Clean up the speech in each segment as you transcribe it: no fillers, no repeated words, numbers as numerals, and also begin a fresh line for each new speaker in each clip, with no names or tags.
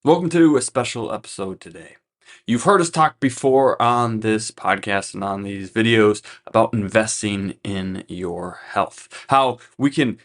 Welcome to a special episode today. You've heard us talk before on this podcast and on these videos about investing in your health. How we can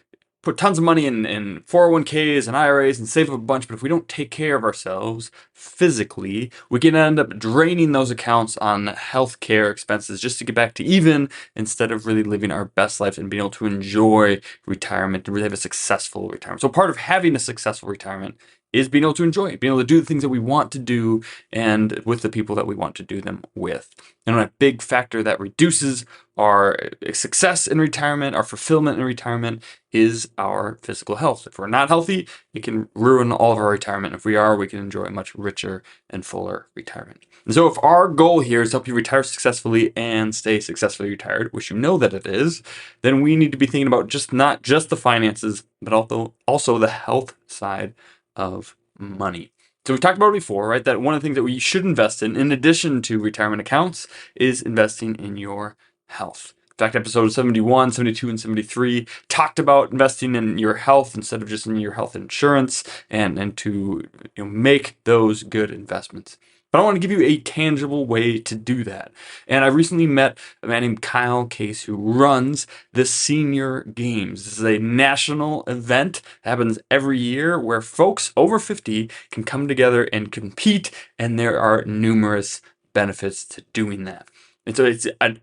put tons of money in 401ks and IRAs and save up a bunch, but if we don't take care of ourselves physically, we can end up draining those accounts on healthcare expenses just to get back to even instead of really living our best life and being able to enjoy retirement and really have a successful retirement. So part of having a successful retirement is being able to enjoy it, being able to do the things that we want to do and with the people that we want to do them with. And a big factor that reduces our success in retirement, our fulfillment in retirement, is our physical health. If we're not healthy, it can ruin all of our retirement. If we are, we can enjoy a much richer and fuller retirement. And so if our goal here is to help you retire successfully and stay successfully retired, which you know that it is, then we need to be thinking about not just the finances, but also the health side of money. So we talked about it before, right? That one of the things that we should invest in addition to retirement accounts, is investing in your health. In fact, episode 71, 72, and 73 talked about investing in your health instead of just in your health insurance and to make those good investments. But I want to give you a tangible way to do that. And I recently met a man named Kyle Case who runs the Senior Games. This is a national event that happens every year where folks over 50 can come together and compete, and there are numerous benefits to doing that. And so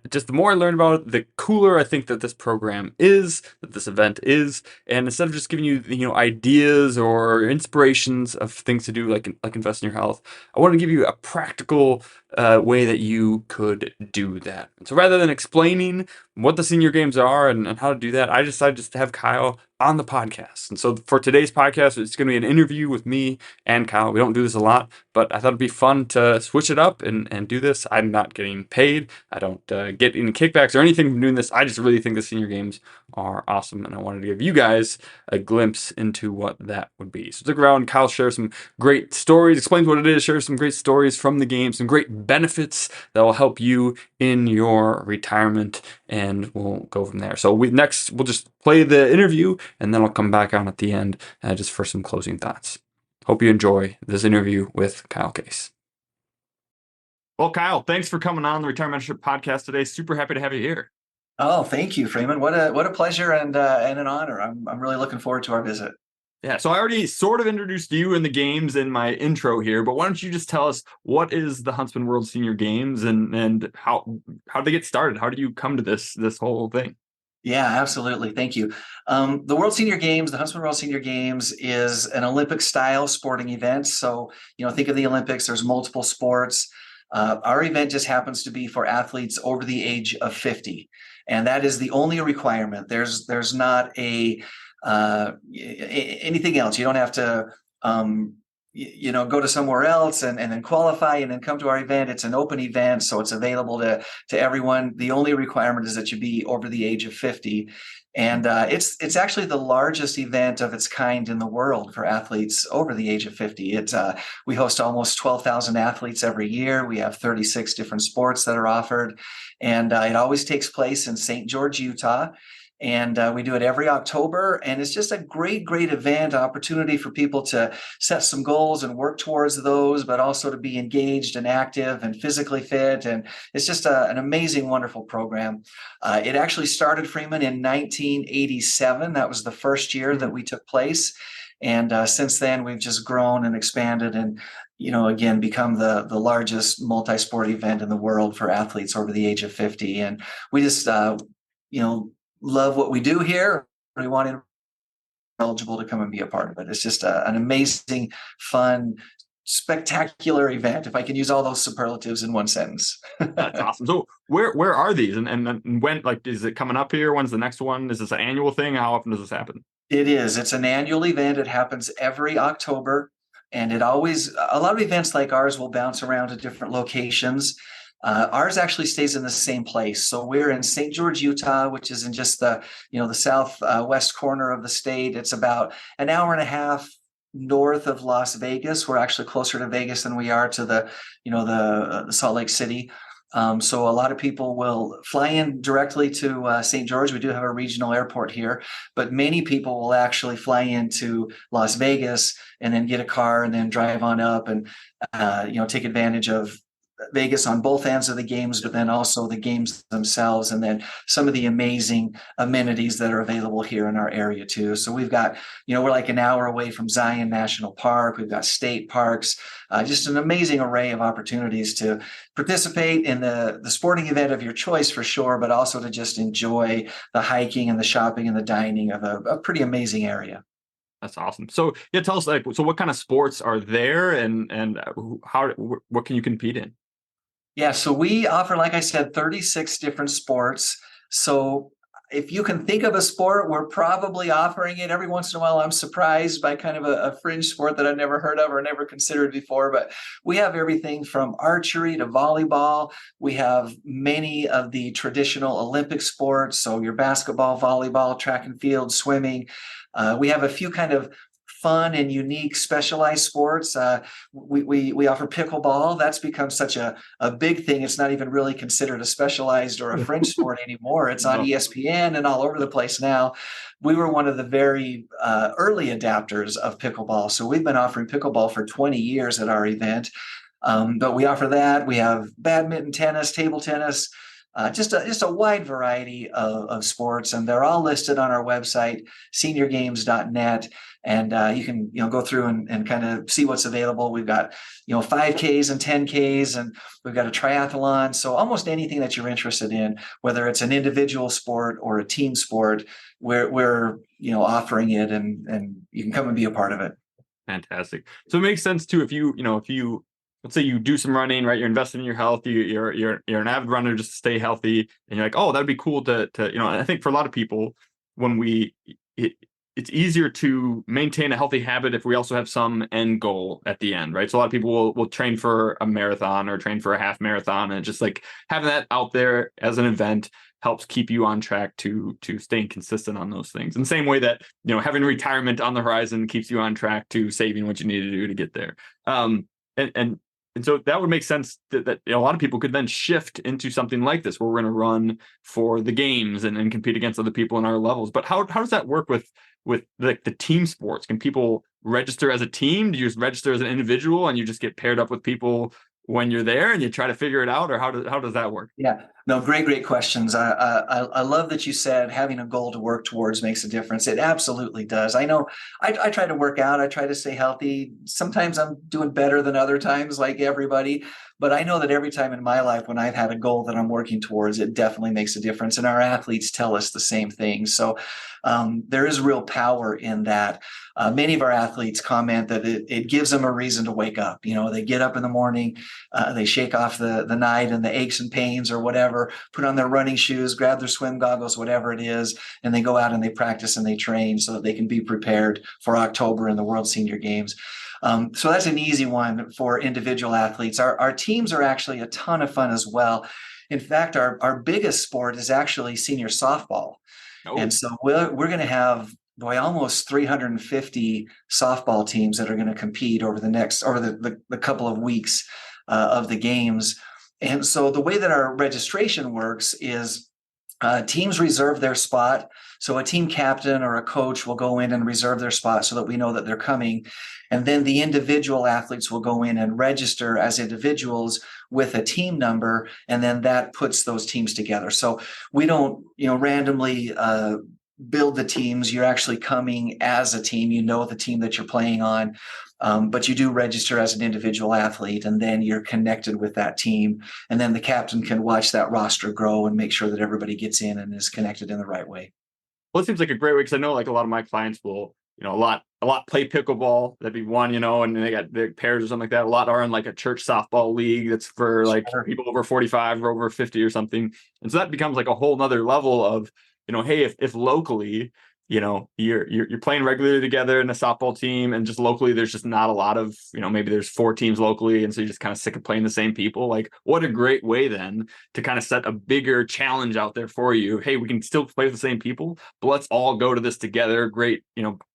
just the more I learn about it, the cooler I think that this program is, that this event is. And instead of just giving you ideas or inspirations of things to do, like invest in your health, I want to give you a practical way that you could do that. And so rather than explaining what the Senior Games are and how to do that, I decided just to have Kyle on the podcast. And so for today's podcast, it's going to be an interview with me and Kyle. We don't do this a lot, but I thought it'd be fun to switch it up and do this. I'm not getting paid. I don't get any kickbacks or anything from doing this. I just really think the Senior Games are awesome, and I wanted to give you guys a glimpse into what that would be. So stick around. Kyle shares some great stories, explains what it is, shares some great stories from the game, some great benefits that will help you in your retirement, and we'll go from there. So we'll just play the interview, and then I'll come back on at the end just for some closing thoughts. Hope you enjoy this interview with Kyle Case. Well, Kyle, thanks for coming on the Retirement Mentorship Podcast today. Super happy to have you here.
Oh, thank you, Freeman. What a pleasure and an honor. I'm really looking forward to our visit.
Yeah, so I already sort of introduced you in the games in my intro here, but why don't you just tell us what is the Huntsman World Senior Games and how did they get started? How did you come to this whole thing?
Yeah, absolutely. Thank you. The World Senior Games, the Huntsman World Senior Games, is an Olympic-style sporting event. So, think of the Olympics. There's multiple sports. Our event just happens to be for athletes over the age of 50, and that is the only requirement. There's not anything else. You don't have to go to somewhere else and then qualify and then come to our event. It's an open event, so it's available to everyone. The only requirement is that you be over the age of 50. And it's actually the largest event of its kind in the world for athletes over the age of 50. We host almost 12,000 athletes every year. We have 36 different sports that are offered, and it always takes place in St. George, Utah. And we do it every October, and it's just a great event, opportunity for people to set some goals and work towards those, but also to be engaged and active and physically fit. And it's just an amazing, wonderful program. It actually started, Freeman, in 1987. That was the first year that we took place. And since then, we've just grown and expanded and, again, become the largest multi-sport event in the world for athletes over the age of 50. And we just, love what we do here. We want to eligible to come and be a part of it. It's just an amazing, fun, spectacular event, if I can use all those superlatives in one sentence.
That's awesome. So where are these and when, like, is it coming up here? When's the next one? Is this an annual thing? How often does this happen?
It is. It's an annual event. It happens every October. And a lot of events like ours will bounce around to different locations. Ours actually stays in the same place. So we're in St. George, Utah, which is in just the southwest corner of the state. It's about an hour and a half north of Las Vegas. We're actually closer to Vegas than we are to the Salt Lake City. So a lot of people will fly in directly to St. George. We do have a regional airport here, but many people will actually fly into Las Vegas and then get a car and then drive on up and take advantage of Vegas on both ends of the games, but then also the games themselves, and then some of the amazing amenities that are available here in our area too. So we've got, we're like an hour away from Zion National Park. We've got state parks, just an amazing array of opportunities to participate in the sporting event of your choice for sure, but also to just enjoy the hiking and the shopping and the dining of a pretty amazing area.
That's awesome. So yeah, tell us so what kind of sports are there, and what can you compete in?
Yeah, so we offer, like I said, 36 different sports. So if you can think of a sport, we're probably offering it. Every once in a while, I'm surprised by kind of a fringe sport that I've never heard of or never considered before. But we have everything from archery to volleyball. We have many of the traditional Olympic sports. So your basketball, volleyball, track and field, swimming. We have a few kind of fun and unique specialized sports. We offer pickleball. That's become such a big thing. It's not even really considered a specialized or a fringe sport anymore. It's on
No.
ESPN and all over the place now. We were one of the very early adapters of pickleball. So we've been offering pickleball for 20 years at our event. But we offer that. We have badminton, tennis, table tennis, just a wide variety of sports, and they're all listed on our website, seniorgames.net. And you can go through and kind of see what's available. We've got 5Ks and 10Ks, and we've got a triathlon. So almost anything that you're interested in, whether it's an individual sport or a team sport, we're offering it, and you can come and be a part of it.
Fantastic. So it makes sense too if you let's say you do some running, right? You're investing in your health. You're an avid runner just to stay healthy, and you're like, oh, that'd be cool to I think for a lot of people, when it's easier to maintain a healthy habit if we also have some end goal at the end, right? So a lot of people will train for a marathon or train for a half marathon, and just like having that out there as an event helps keep you on track to staying consistent on those things. In the same way that having retirement on the horizon keeps you on track to saving what you need to do to get there. And and so that would make sense that a lot of people could then shift into something like this, where we're going to run for the games and compete against other people in our levels. But how does that work with like the team sports? Can people register as a team? Do you just register as an individual and you just get paired up with people when you're there and you try to figure it out, or how does that work?
Yeah, no, great questions. I love that you said having a goal to work towards makes a difference. It absolutely does. I know I try to work out. I try to stay healthy. Sometimes I'm doing better than other times, like everybody. But I know that every time in my life when I've had a goal that I'm working towards, it definitely makes a difference. And our athletes tell us the same thing. So there is real power in that. Many of our athletes comment that it gives them a reason to wake up. They get up in the morning, they shake off the night and the aches and pains or whatever, put on their running shoes, grab their swim goggles, whatever it is, and they go out and they practice and they train so that they can be prepared for October in the World Senior Games. So that's an easy one for individual athletes. Our teams are actually a ton of fun as well. In fact, our biggest sport is actually senior softball.
Oh,
And so we're going to have almost 350 softball teams that are going to compete over the couple of weeks of the games. And so the way that our registration works is teams reserve their spot. So a team captain or a coach will go in and reserve their spot so that we know that they're coming. And then the individual athletes will go in and register as individuals with a team number. And then that puts those teams together. So we don't, randomly build the teams. You're actually coming as a team. You know the team that you're playing on. But you do register as an individual athlete, and then you're connected with that team. And then the captain can watch that roster grow and make sure that everybody gets in and is connected in the right way.
well, it seems like a great way, because I know like a lot of my clients will, a lot play pickleball. That'd be one, and they got their pairs or something like that. A lot are in like a church softball league that's for like
Sure.
people over 45 or over 50 or something. And so that becomes like a whole nother level of, hey, if locally, you're playing regularly together in a softball team, and just locally there's just not a lot of, maybe there's 4 teams locally, and so you're just kind of sick of playing the same people. Like, what a great way then to kind of set a bigger challenge out there for you. Hey, we can still play with the same people, but let's all go to this together. Great,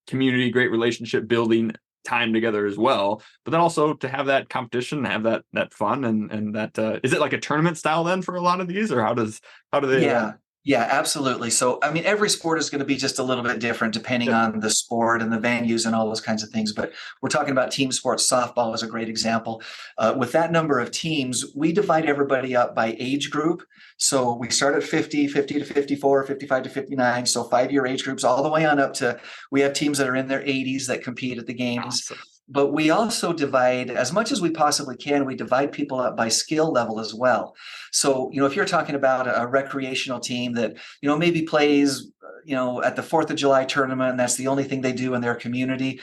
community, great relationship building time together as well. But then also to have that competition, have that fun, and that is it like a tournament style then for a lot of these, or how do they?
Yeah. Yeah, absolutely. So, I mean, every sport is going to be just a little bit different depending
Yep.
on the sport and the venues and all those kinds of things. But we're talking about team sports. Softball is a great example. With that number of teams, we divide everybody up by age group. So we start at 50, 50 to 54, 55 to 59. So 5-year age groups all the way on up to, we have teams that are in their 80s that compete at the games.
Awesome.
But we also divide, as much as we possibly can, we divide people up by skill level as well. So, if you're talking about a recreational team that, maybe plays, at the 4th of July tournament, and that's the only thing they do in their community,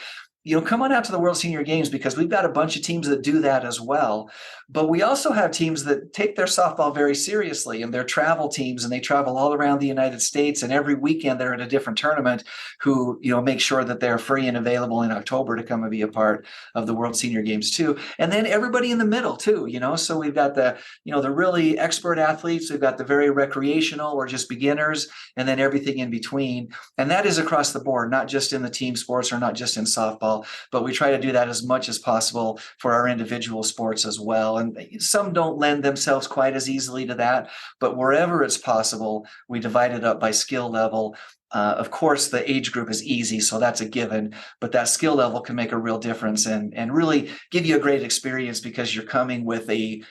come on out to the World Senior Games, because we've got a bunch of teams that do that as well. But we also have teams that take their softball very seriously, and they're travel teams, and they travel all around the United States. And every weekend they're at a different tournament, who, make sure that they're free and available in October to come and be a part of the World Senior Games too. And then everybody in the middle too, so we've got the really expert athletes, we've got the very recreational or just beginners, and then everything in between. And that is across the board, not just in the team sports or not just in softball, but we try to do that as much as possible for our individual sports as well. And some don't lend themselves quite as easily to that, but wherever it's possible, we divide it up by skill level. Of course, the age group is easy, so that's a given, but that skill level can make a real difference and really give you a great experience, because you're coming with a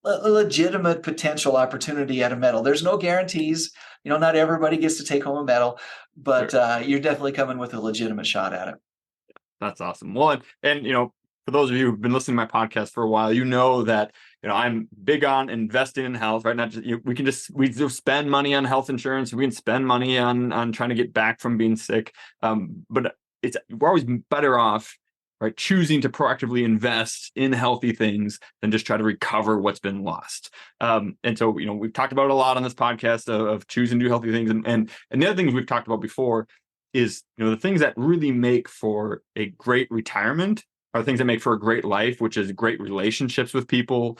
legitimate potential opportunity at a medal. There's no guarantees. Not everybody gets to take home a medal, but
Sure.
you're definitely coming with a legitimate shot at it.
That's awesome. Well, and for those of you who've been listening to my podcast for a while, that I'm big on investing in health, right? Not just we just spend money on health insurance. We can spend money on trying to get back from being sick, but we're always better off, right, choosing to proactively invest in healthy things than just try to recover what's been lost. And so we've talked about it a lot on this podcast of choosing to do healthy things, and the other things we've talked about before is the things that really make for a great retirement are things that make for a great life, which is great relationships with people,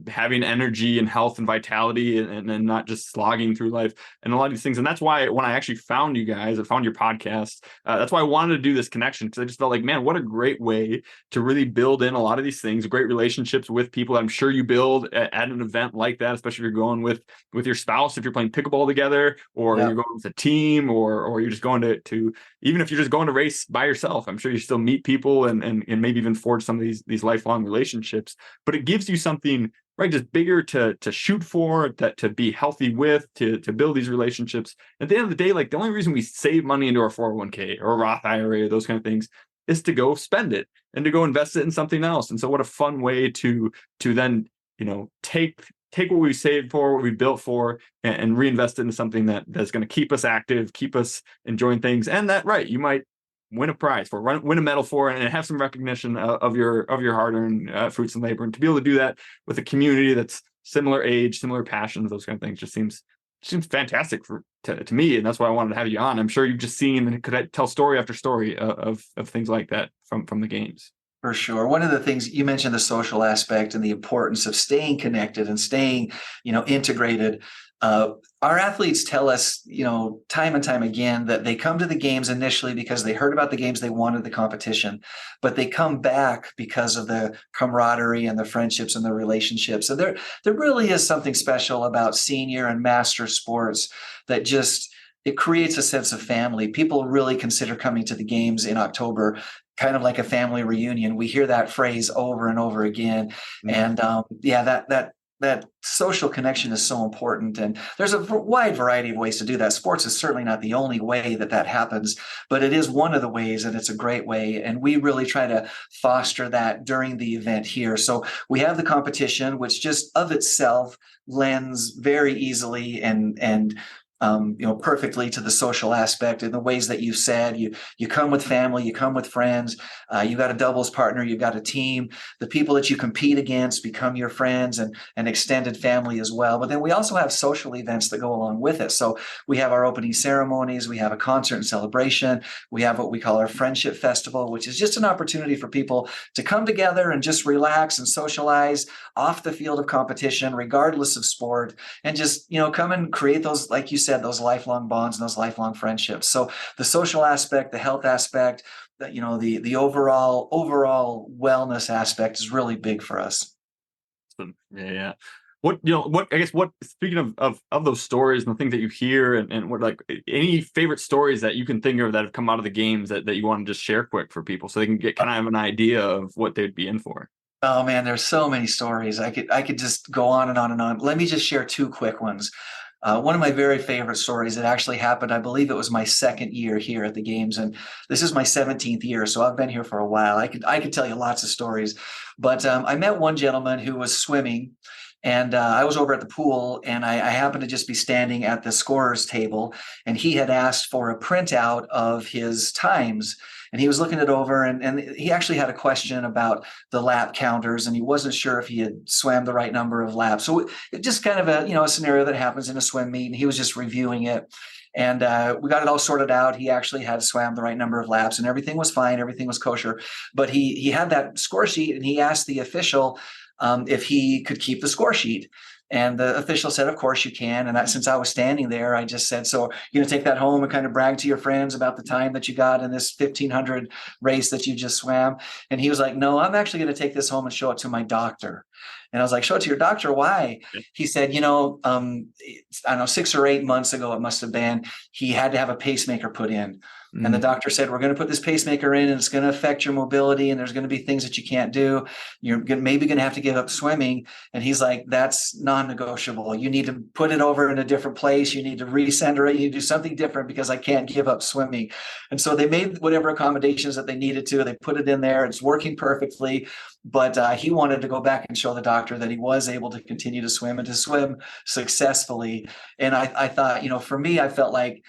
having energy and health and vitality, and not just slogging through life, and a lot of these things. And that's why when I actually found you guys, I found your podcast, that's why I wanted to do this connection, because I just felt like, man, what a great way to really build in a lot of these things, great relationships with people that I'm sure you build at an event like that, especially if you're going with your spouse, if you're playing pickleball together, or
Yeah.
you're going with a team, or you're just going to even if you're just going to race by yourself. I'm sure you still meet people and maybe even forge some of these lifelong relationships. But it gives you something, right, just bigger to shoot for, that to be healthy with, to build these relationships. At the end of the day, like, the only reason we save money into our 401k or a Roth IRA or those kind of things is to go spend it and to go invest it in something else. And so what a fun way to then take what we saved for, what we built for, and reinvest it into something that's going to keep us active, keep us enjoying things, and that, right, you might win a prize for, win a medal for, and have some recognition of your hard-earned fruits and labor. And to be able to do that with a community that's similar age, similar passions, those kind of things, just seems fantastic to me. And that's why I wanted to have you on. I'm sure you've just seen and could tell story after story of things like that from the games.
For sure. One of the things you mentioned, the social aspect and the importance of staying connected and staying, integrated. Our athletes tell us, time and time again, that they come to the games initially because they heard about the games, they wanted the competition, but they come back because of the camaraderie and the friendships and the relationships. So there really is something special about senior and master sports that just, it creates a sense of family. People really consider coming to the games in October kind of like a family reunion. We hear that phrase over and over again. And that social connection is so important. And there's a wide variety of ways to do that. Sports is certainly not the only way that happens, but it is one of the ways, and it's a great way. And we really try to foster that during the event here. So we have the competition, which just of itself lends very easily and perfectly to the social aspect in the ways that you said. You come with family, you come with friends, you got a doubles partner, you've got a team. The people that you compete against become your friends and extended family as well. But then we also have social events that go along with it. So we have our opening ceremonies, we have a concert and celebration, we have what we call our friendship festival, which is just an opportunity for people to come together and just relax and socialize off the field of competition, regardless of sport, and just come and create those, like you said, those lifelong bonds and those lifelong friendships. So the social aspect, the health aspect, the overall wellness aspect is really big for us.
Yeah, yeah. What I guess what speaking of those stories and the things that you hear and what like any favorite stories that you can think of that have come out of the games that you want to just share quick for people so they can get kind of an idea of what they'd be in for.
Oh man, there's so many stories. I could just go on and on and on. Let me just share two quick ones. One of my very favorite stories that actually happened, I believe it was my second year here at the games, and this is my 17th year, so I've been here for a while. I could tell you lots of stories, but I met one gentleman who was swimming, and I was over at the pool, and I happened to just be standing at the scorer's table, and he had asked for a printout of his times. And he was looking it over, and he actually had a question about the lap counters, and he wasn't sure if he had swam the right number of laps. So it just kind of a scenario that happens in a swim meet, and he was just reviewing it. And we got it all sorted out. He actually had swam the right number of laps, and everything was fine. Everything was kosher. But he had that score sheet, and he asked the official if he could keep the score sheet. And the official said, of course you can. And since I was standing there, I just said, so you're going to take that home and kind of brag to your friends about the time that you got in this 1500 race that you just swam? And he was like, no, I'm actually going to take this home and show it to my doctor. And I was like, show it to your doctor? Why?
Yeah.
He said, I don't know, 6 or 8 months ago, it must have been, he had to have a pacemaker put in. And the doctor said, we're going to put this pacemaker in, and it's going to affect your mobility, and there's going to be things that you can't do. You're maybe going to have to give up swimming. And he's like, that's non-negotiable. You need to put it over in a different place. You need to recenter it. You need to do something different because I can't give up swimming. And so they made whatever accommodations that they needed to. They put it in there. It's working perfectly. But he wanted to go back and show the doctor that he was able to continue to swim and to swim successfully. And I thought, for me, I felt like,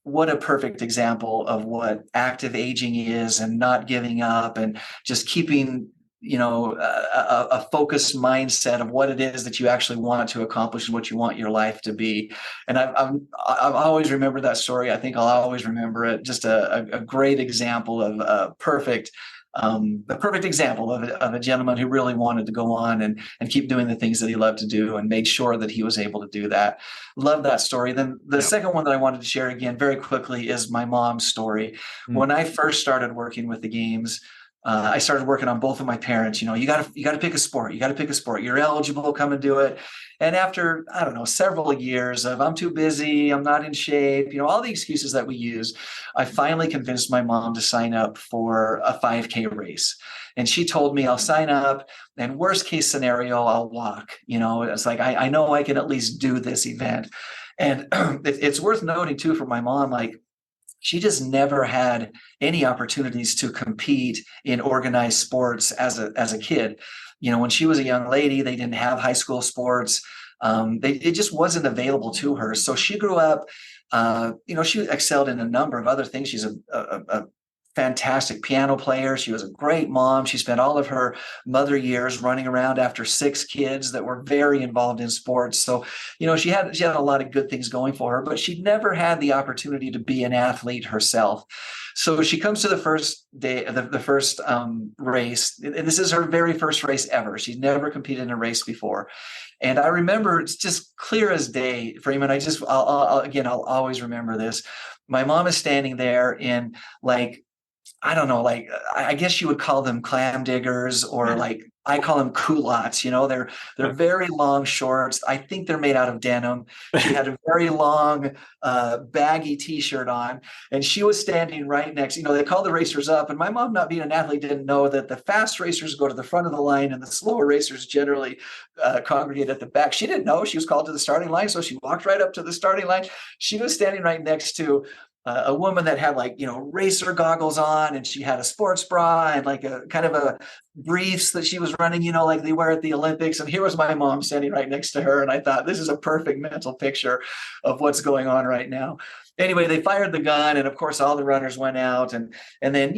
what a perfect example of what active aging is, and not giving up, and just keeping a focused mindset of what it is that you actually want to accomplish and what you want your life to be. And I've always remembered that story. I think I'll always remember it. Just a great example of a perfect example of a gentleman who really wanted to go on and keep doing the things that he loved to do, and made sure that he was able to do that. Love that story. Then the second one that I wanted to share again very quickly is my mom's story. When I first started working with the games, I started working on both of my parents. You got to pick a sport. You got to pick a sport. You're eligible. Come and do it. And after, I don't know, several years of I'm too busy, I'm not in shape, all the excuses that we use, I finally convinced my mom to sign up for a 5K race. And she told me, I'll sign up, and worst case scenario, I'll walk. It's like, I know I can at least do this event. And it's worth noting too, for my mom, like, she just never had any opportunities to compete in organized sports as a kid. When she was a young lady, they didn't have high school sports. It just wasn't available to her. So she grew up, she excelled in a number of other things. She's a fantastic piano player. She was a great mom. She spent all of her mother years running around after 6 kids that were very involved in sports. So, she had a lot of good things going for her, but she never had the opportunity to be an athlete herself. So she comes to the first day, the first race. And this is her very first race ever. She's never competed in a race before. And I remember, it's just clear as day, Freeman. I'll always remember this. My mom is standing there in, like, I don't know, like, I guess you would call them clam diggers, or like, I call them culottes. They're very long shorts. I think they're made out of denim. She had a very long, baggy T-shirt on, and she was standing right next. They call the racers up, and my mom, not being an athlete, didn't know that the fast racers go to the front of the line, and the slower racers generally congregate at the back. She didn't know she was called to the starting line, so she walked right up to the starting line. She was standing right next to a woman that had, like, racer goggles on, and she had a sports bra and like a kind of a briefs that she was running, like they wear at the Olympics. And here was my mom standing right next to her. And I thought, this is a perfect mental picture of what's going on right now. Anyway, they fired the gun, and of course all the runners went out, and then,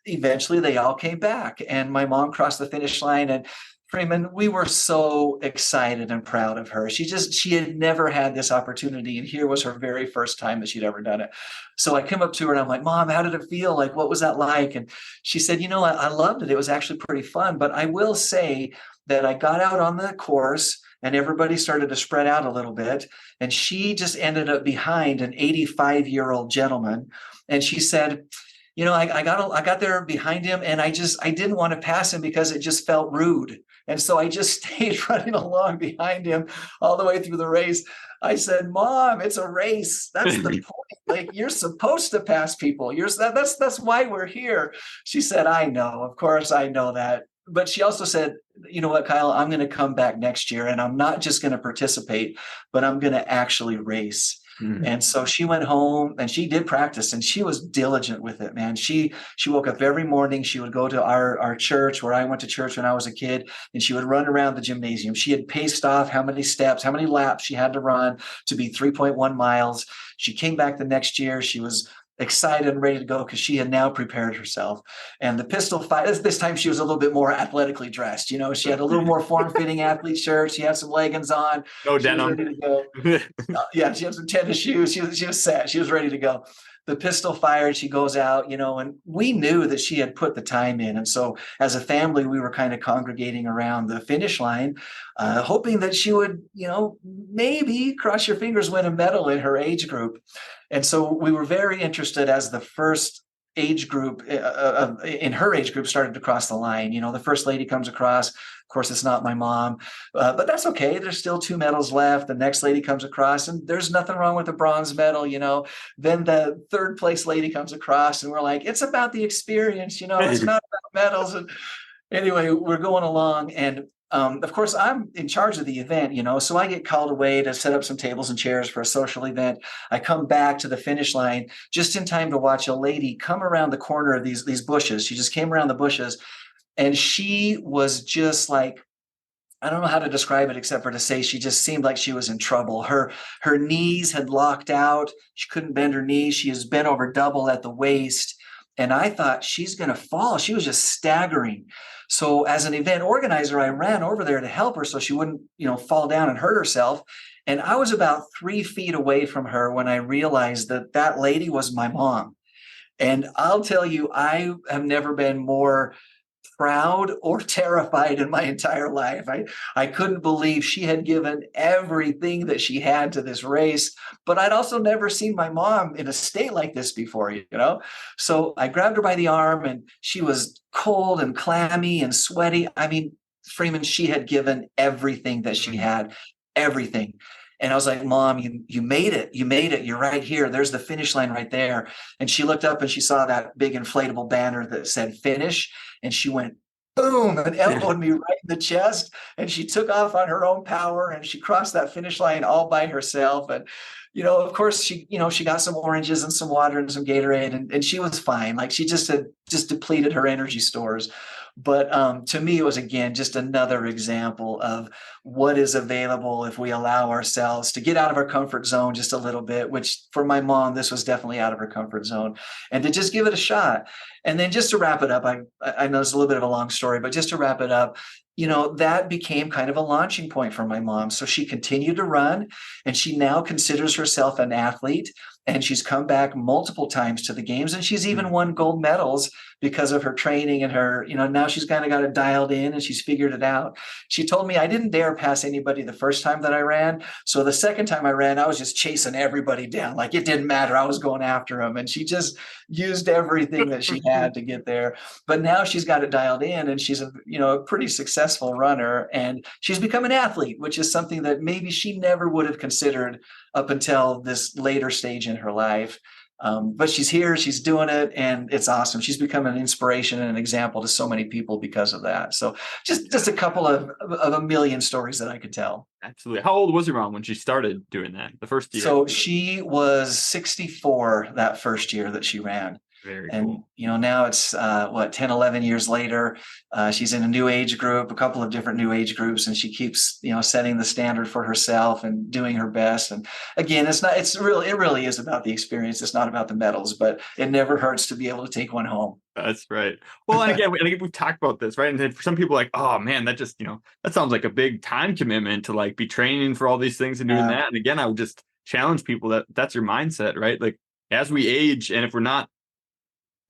eventually they all came back, and my mom crossed the finish line. And Freeman, we were so excited and proud of her. She had never had this opportunity, and here was her very first time that she'd ever done it. So I come up to her and I'm like, Mom, how did it feel? Like, what was that like? And she said, I loved it. It was actually pretty fun. But I will say that I got out on the course, and everybody started to spread out a little bit. And she just ended up behind an 85-year-old gentleman. And she said, I got there behind him, and I didn't want to pass him because it just felt rude. And so I just stayed running along behind him all the way through the race. I said, Mom, it's a race. That's the point. Like, you're supposed to pass people. That's why we're here. She said, I know. Of course, I know that. But she also said, you know what, Kyle, I'm going to come back next year, and I'm not just going to participate, but I'm going to actually race. And so she went home and she did practice, and she was diligent with it, man. She woke up every morning. She would go to our church where I went to church when I was a kid, and she would run around the gymnasium. She had paced off how many steps, how many laps she had to run to be 3.1 miles. She came back the next year. She was excited and ready to go because she had now prepared herself. And the pistol fight, this time she was a little bit more athletically dressed. She had a little more form-fitting athlete shirt. She had some leggings on.
No
She was
denim.
ready to go. Yeah, she had some tennis shoes. She was set. She was ready to go. The pistol fired. She goes out, and we knew that she had put the time in. And so as a family, we were kind of congregating around the finish line, hoping that she would, maybe, cross your fingers, win a medal in her age group. And so we were very interested as the first age group in her age group started to cross the line. The first lady comes across. Of course, it's not my mom, but that's okay. There's still 2 medals left. The next lady comes across, and there's nothing wrong with a bronze medal. Then the third place lady comes across, and we're like, it's about the experience. It's not about medals. And anyway, we're going along, and of course, I'm in charge of the event, so I get called away to set up some tables and chairs for a social event. I come back to the finish line just in time to watch a lady come around the corner of these bushes. She just came around the bushes, and she was just like, I don't know how to describe it except for to say she just seemed like she was in trouble. Her knees had locked out. She couldn't bend her knees. She was bent over double at the waist. And I thought, she's going to fall. She was just staggering. So as an event organizer, I ran over there to help her so she wouldn't, fall down and hurt herself. And I was about 3 feet away from her when I realized that lady was my mom. And I'll tell you, I have never been more proud or terrified in my entire life. I couldn't believe she had given everything that she had to this race, but I'd also never seen my mom in a state like this before. So I grabbed her by the arm, and she was cold and clammy and sweaty. I mean, Freeman, she had given everything that she had, everything. And I was like, Mom, you made it. You made it. You're right here. There's the finish line right there. And she looked up and she saw that big inflatable banner that said finish. And she went, boom, and elbowed me right in the chest. And she took off on her own power, and she crossed that finish line all by herself. And, of course, she got some oranges and some water and some Gatorade, and she was fine. Like, she had depleted her energy stores. But to me, it was, again, just another example of what is available if we allow ourselves to get out of our comfort zone just a little bit, which for my mom, this was definitely out of her comfort zone, and to just give it a shot. And then just to wrap it up, I know it's a little bit of a long story, but just to wrap it up, that became kind of a launching point for my mom. So she continued to run, and she now considers herself an athlete. And she's come back multiple times to the games, and she's even won gold medals because of her training and her, now she's kind of got it dialed in, and she's figured it out. She told me, I didn't dare pass anybody the first time that I ran. So the second time I ran, I was just chasing everybody down. Like, it didn't matter. I was going after them. And she just used everything that she had to get there. But now she's got it dialed in, and she's a pretty successful runner, and she's become an athlete, which is something that maybe she never would have considered up until this later stage in her life. But she's here, she's doing it, and it's awesome. She's become an inspiration and an example to so many people because of that. So just a couple of a million stories that I could tell.
Absolutely. How old was your mom when she started doing that the first year?
So she was 64 that first year that she ran.
Very
And,
cool.
now it's 10, 11 years later, she's in a new age group, a couple of different new age groups, and she keeps, setting the standard for herself and doing her best. And again, it really is about the experience. It's not about the medals, but it never hurts to be able to take one home.
That's right. Well, and again, we've talked about this, right? And then for some people, like, oh man, that just, that sounds like a big time commitment to like be training for all these things and doing that. And again, I would just challenge people that's your mindset, right? Like, as we age, and if we're not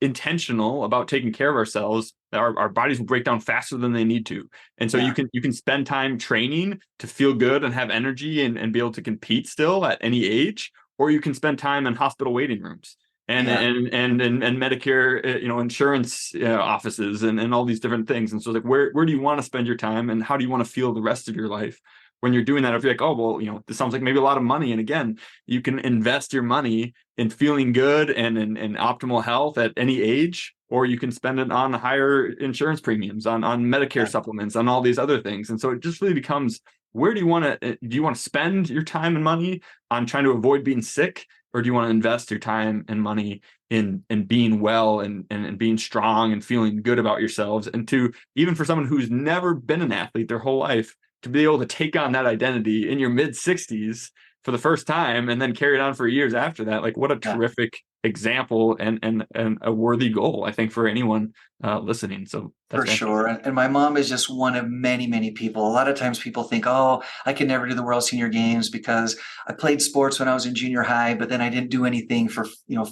intentional about taking care of ourselves, our bodies will break down faster than they need to. And so you can spend time training to feel good and have energy and be able to compete still at any age, or you can spend time in hospital waiting rooms.
Yeah.
and Medicare, insurance offices and all these different things. And so like, where do you want to spend your time, and how do you want to feel the rest of your life when you're doing that? If you're like, oh, well, this sounds like maybe a lot of money. And again, you can invest your money in feeling good and in optimal health at any age, or you can spend it on higher insurance premiums, on Medicare
Yeah.
supplements, on all these other things. And so it just really becomes, where do you want to spend your time and money on trying to avoid being sick, or do you want to invest your time and money in being well and being strong and feeling good about yourselves? And to, even for someone who's never been an athlete their whole life, to be able to take on that identity in your mid 60s for the first time and then carry it on for years after that, like, what a
Yeah.
terrific example and a worthy goal, I think, for anyone listening. So that's
For
fantastic.
sure. And my mom is just one of many, many people. A lot of times people think, oh, I can never do the World Senior Games because I played sports when I was in junior high, but then I didn't do anything for,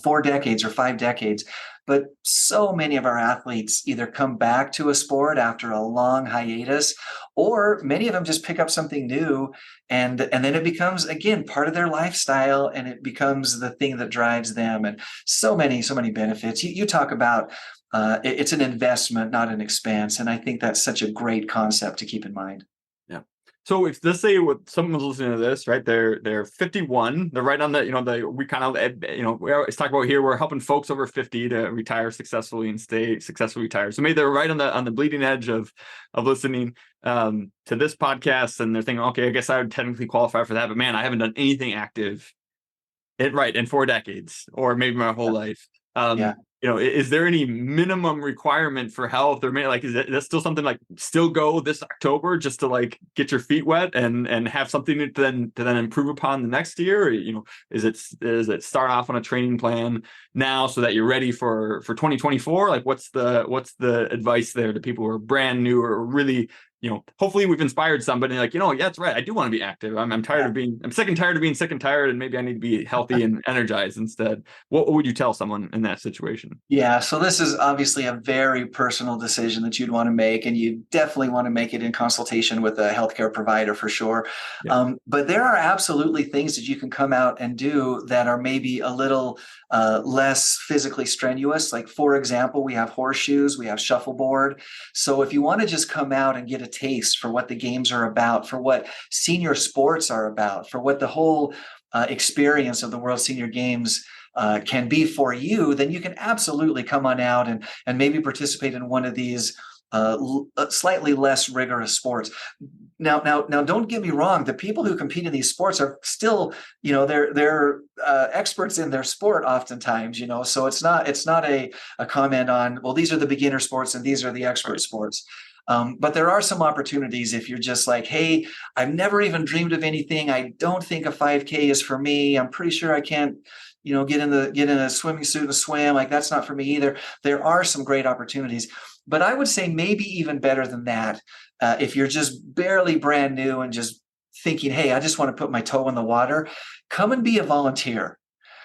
4 decades or 5 decades. But so many of our athletes either come back to a sport after a long hiatus, or many of them just pick up something new. And then it becomes, again, part of their lifestyle, and it becomes the thing that drives them. And so many benefits. You talk about it's an investment, not an expense. And I think that's such a great concept to keep in mind.
Yeah. So if, let's say, what someone's listening to this, right? They're 51. They're right on the, we kind of, we always talk about here, we're helping folks over 50 to retire successfully and stay successfully retired. So maybe they're right on the bleeding edge of listening to this podcast, and they're thinking, okay, I guess I would technically qualify for that, but man, I haven't done anything active in 4 decades, or maybe my whole
Yeah.
life.
Yeah.
Is there any minimum requirement for health, or maybe like, is that still something like, still go this October just to like get your feet wet and have something to then improve upon the next year? Or, is it start off on a training plan now so that you're ready for 2024? Like, what's the advice there to people who are brand new, or really, hopefully we've inspired somebody like, yeah, that's right, I do want to be active. I'm
Yeah.
sick and tired of being sick and tired, and maybe I need to be healthy and energized instead. What would you tell someone in that situation?
Yeah, so this is obviously a very personal decision that you'd want to make, and you definitely want to make it in consultation with a healthcare provider for sure.
Yeah.
But there are absolutely things that you can come out and do that are maybe a little less physically strenuous. Like, for example, we have horseshoes, we have shuffleboard. So if you want to just come out and get a taste for what the games are about, for what senior sports are about, for what the whole experience of the World Senior Games can be for you, then you can absolutely come on out and maybe participate in one of these slightly less rigorous sports. Now, don't get me wrong. The people who compete in these sports are still, they're experts in their sport oftentimes. So it's not a comment on, well, these are the beginner sports and these are the expert
Right.
sports. But there are some opportunities if you're just like, hey, I've never even dreamed of anything. I don't think a 5K is for me. I'm pretty sure I can't, get in a swimming suit and swim. Like, that's not for me either. There are some great opportunities, but I would say maybe even better than that. If you're just barely brand new and just thinking, hey, I just want to put my toe in the water, come and be a volunteer.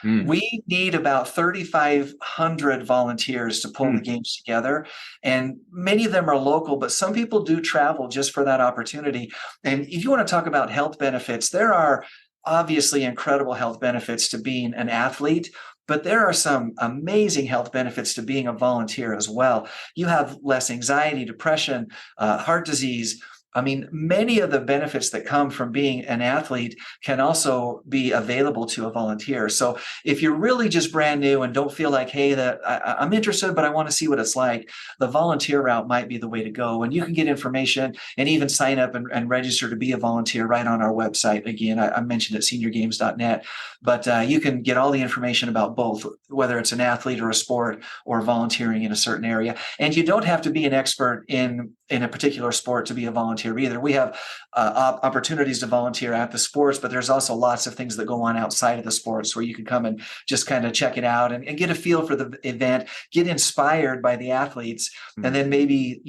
Mm,
We need about 3,500 volunteers to pull the
mm,
games together. And many of them are local, but some people do travel just for that opportunity. And if you want to talk about health benefits, there are obviously incredible health benefits to being an athlete, but there are some amazing health benefits to being a volunteer as well. You have less anxiety, depression, heart disease. I mean, many of the benefits that come from being an athlete can also be available to a volunteer. So if you're really just brand new and don't feel like, hey, I'm interested, but I want to see what it's like, the volunteer route might be the way to go. And you can get information and even sign up and register to be a volunteer right on our website. Again, I mentioned it, seniorgames.net, but you can get all the information about both, whether it's an athlete or a sport or volunteering in a certain area. And you don't have to be an expert in a particular sport to be a volunteer either. We have opportunities to volunteer at the sports, but there's also lots of things that go on outside of the sports where you can come and just kind of check it out and get a feel for the event, get inspired by the athletes, and
mm.
then maybe,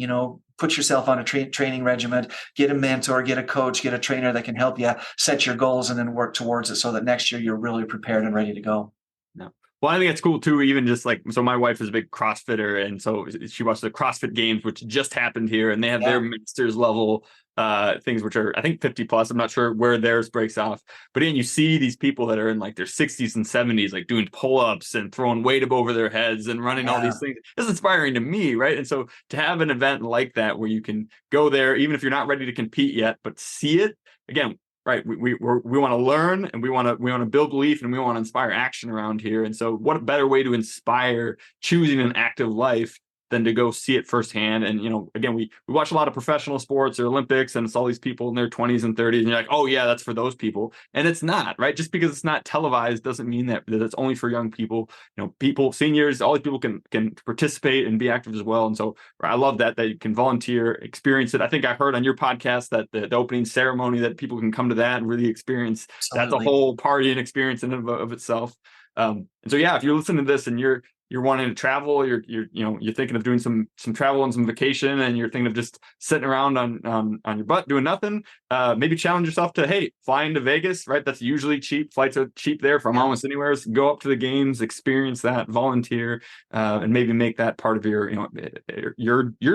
put yourself on a training regimen, get a mentor, get a coach, get a trainer that can help you set your goals and then work towards it so that next year you're really prepared and ready to go.
No. Well, I think it's cool too, even just like, so my wife is a big CrossFitter, and so she watched the CrossFit Games, which just happened here, and they have their
Yeah.
masters level things which are I think 50 plus. I'm not sure where theirs breaks off, but then you see these people that are in like their 60s and 70s, like doing pull-ups and throwing weight up over their heads and running all
Yeah.
these things. It's inspiring to me, right? And so to have an event like that where you can go there, even if you're not ready to compete yet, but see it again. Right, we want to learn, and we want to build belief, and we want to inspire action around here. And so, what a better way to inspire choosing an active life than to go see it firsthand? And again, we watch a lot of professional sports or Olympics, and it's all these people in their 20s and 30s, and you're like, oh yeah, that's for those people, and it's not, right? Just because it's not televised doesn't mean that it's only for young people. People, seniors, all these people can participate and be active as well. And so I love that you can volunteer, experience it. I think I heard on your podcast that the opening ceremony, that people can come to that and really experience. That's a
Absolutely.
whole party and experience in and of itself. And so yeah, if you're listening to this and you're wanting to travel, you're thinking of doing some travel and some vacation, and you're thinking of just sitting around on your butt doing nothing, maybe challenge yourself to, hey, flying to Vegas, right? That's usually cheap. Flights are cheap there from
Yeah.
almost anywhere. So go up to the games, experience that, volunteer, and maybe make that part of your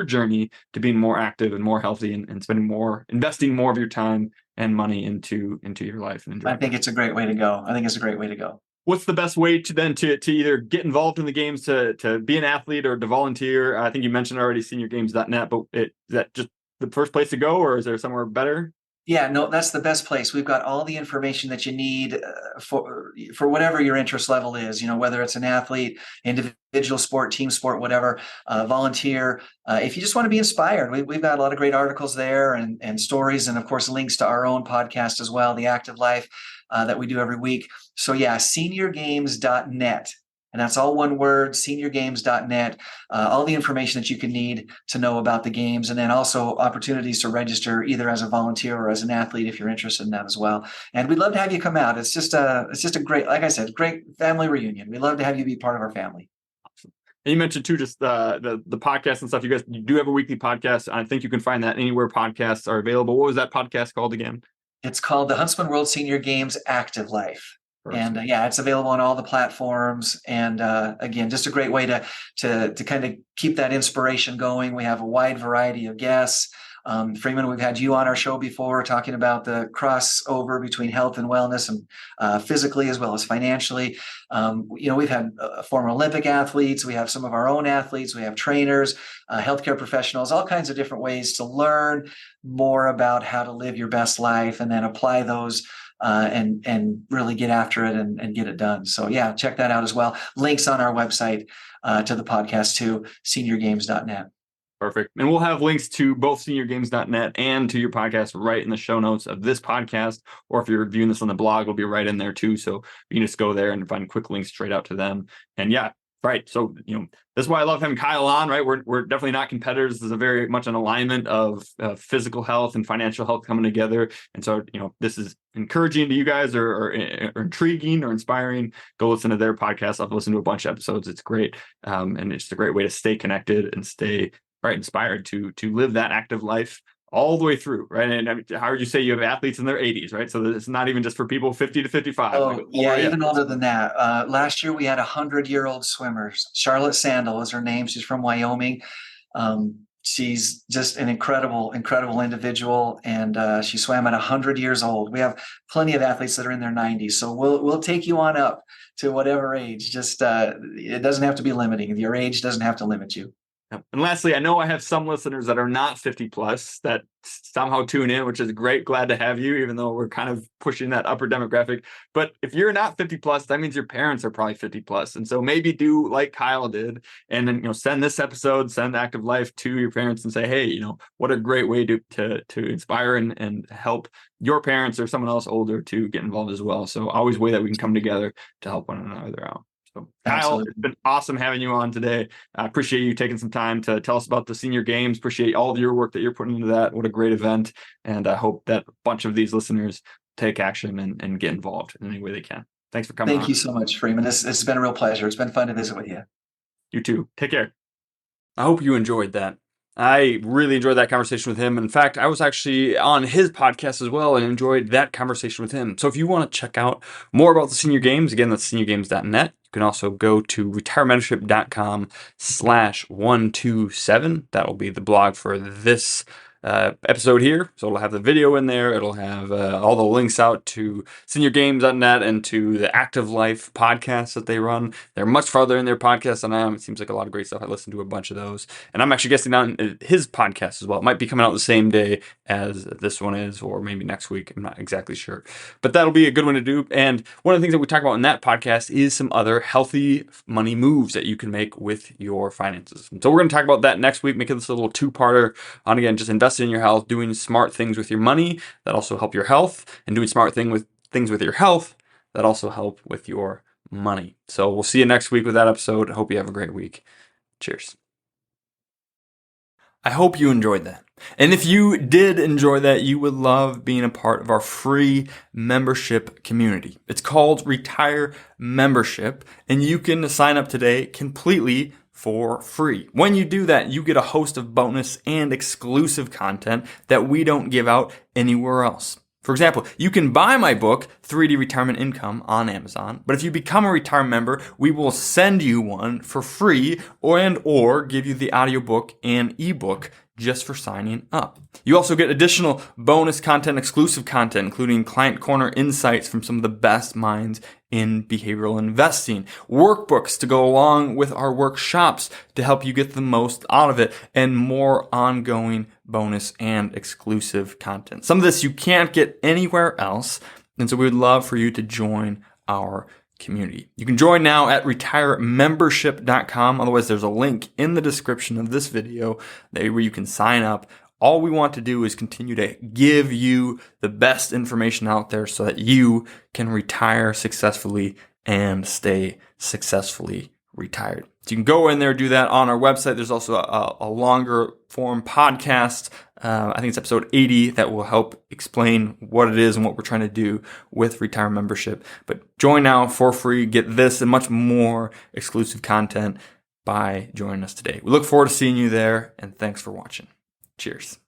journey to being more active and more healthy, and investing more of your time and money into your life and
I
enjoying
think
it.
it's a great way to go. I think it's a great way to go.
What's the best way to either get involved in the games, to be an athlete, or to volunteer? I think you mentioned already seniorgames.net, but is that just the first place to go, or is there somewhere better?
Yeah, no, that's the best place. We've got all the information that you need for whatever your interest level is. Whether it's an athlete, individual sport, team sport, whatever, volunteer. If you just want to be inspired, we've got a lot of great articles there, and stories, and of course links to our own podcast as well, The Active Life, that we do every week. So yeah, seniorgames.net. And that's all one word, seniorgames.net. All the information that you can need to know about the games, and then also opportunities to register either as a volunteer or as an athlete if you're interested in that as well. And we'd love to have you come out. It's just a great, like I said, great family reunion. We'd love to have you be part of our family.
And you mentioned too, just the podcast and stuff. You do have a weekly podcast. I think you can find that anywhere podcasts are available. What was that podcast called again?
It's called the Huntsman World Senior Games Active Life. And
Perfect.
yeah, it's available on all the platforms. And again, just a great way to kind of keep that inspiration going. We have a wide variety of guests. Freeman, we've had you on our show before talking about the crossover between health and wellness, and physically as well as financially. We've had former Olympic athletes. We have some of our own athletes. We have trainers, healthcare professionals, all kinds of different ways to learn more about how to live your best life and then apply those, and really get after it and get it done. So yeah, check that out as well. Links on our website to the podcast too, seniorgames.net.
Perfect. And we'll have links to both seniorgames.net and to your podcast right in the show notes of this podcast. Or if you're viewing this on the blog, it'll be right in there too. So you can just go there and find quick links straight out to them. And yeah, right. So, that's why I love having Kyle on, right? We're definitely not competitors. There's a very much an alignment of physical health and financial health coming together. And so, this is encouraging to you guys, or intriguing or inspiring. Go listen to their podcast. I've listened to a bunch of episodes. It's great. And it's just a great way to stay connected and stay inspired to live that active life all the way through, right? And I mean, how would you say you have athletes in their 80s, right? So it's not even just for people 50 to 55. Like,
Oh, yeah, even older than that. Last year we had 100-year-old swimmers. Charlotte Sandel is her name. She's from Wyoming. She's just an incredible individual, and she swam at 100 years old. We have plenty of athletes that are in their 90s, so we'll take you on up to whatever age. Just it doesn't have to be limiting. Your age doesn't have to limit you.
And lastly, I know I have some listeners that are not 50 plus that somehow tune in, which is great. Glad to have you, even though we're kind of pushing that upper demographic. But if you're not 50 plus, that means your parents are probably 50 plus. And so maybe do like Kyle did, and then, send this episode, send Active Life to your parents and say, hey, what a great way to inspire and help your parents or someone else older to get involved as well. So always a way that we can come together to help one another out. So, Kyle, it's
Absolutely.
been awesome having you on today. I appreciate you taking some time to tell us about the senior games. Appreciate all of your work that you're putting into that. What a great event. And I hope that a bunch of these listeners take action and get involved in any way they can. Thanks for coming on.
Thank you so much, Freeman. It's been a real pleasure. It's been fun to visit with you.
You too. Take care.
I hope you enjoyed that. I really enjoyed that conversation with him. In fact, I was actually on his podcast as well and enjoyed that conversation with him. So if you want to check out more about the senior games, again, that's seniorgames.net. You can also go to retirementorship.com/127. That will be the blog for this
episode here. So it'll have the video in there. It'll have all the links out to seniorgames.net and to the Active Life podcasts that they run. They're much farther in their podcast than I am. It seems like a lot of great stuff. I listen to a bunch of those. And I'm actually guesting on his podcast as well. It might be coming out the same day as this one is, or maybe next week. I'm not exactly sure. But that'll be a good one to do. And one of the things that we talk about in that podcast is some other healthy money moves that you can make with your finances. And so we're going to talk about that next week, making this a little two-parter on, again, just investing in your health, doing smart things with your money that also help your health, and doing smart things with your health that also help with your money. So we'll see you next week with that episode. I hope you have a great week. Cheers. I hope you enjoyed that. And if you did enjoy that, you would love being a part of our free membership community. It's called Retire Membership, and you can sign up today completely for free. When you do that, you get a host of bonus and exclusive content that we don't give out anywhere else. For example, you can buy my book, 3D Retirement Income, on Amazon, but if you become a Retire member, we will send you one for free or give you the audiobook and ebook just for signing up. You also get additional bonus content, exclusive content, including Client Corner insights from some of the best minds in behavioral investing, workbooks to go along with our workshops to help you get the most out of it, and more ongoing bonus and exclusive content. Some of this you can't get anywhere else, and so we would love for you to join our community. You can join now at retiremembership.com. Otherwise, there's a link in the description of this video where you can sign up. All we want to do is continue to give you the best information out there so that you can retire successfully and stay successfully retired. So you can go in there, do that on our website. There's also a longer form podcast. I think it's episode 80 that will help explain what it is and what we're trying to do with Retire Membership. But join now for free. Get this and much more exclusive content by joining us today. We look forward to seeing you there, and thanks for watching. Cheers.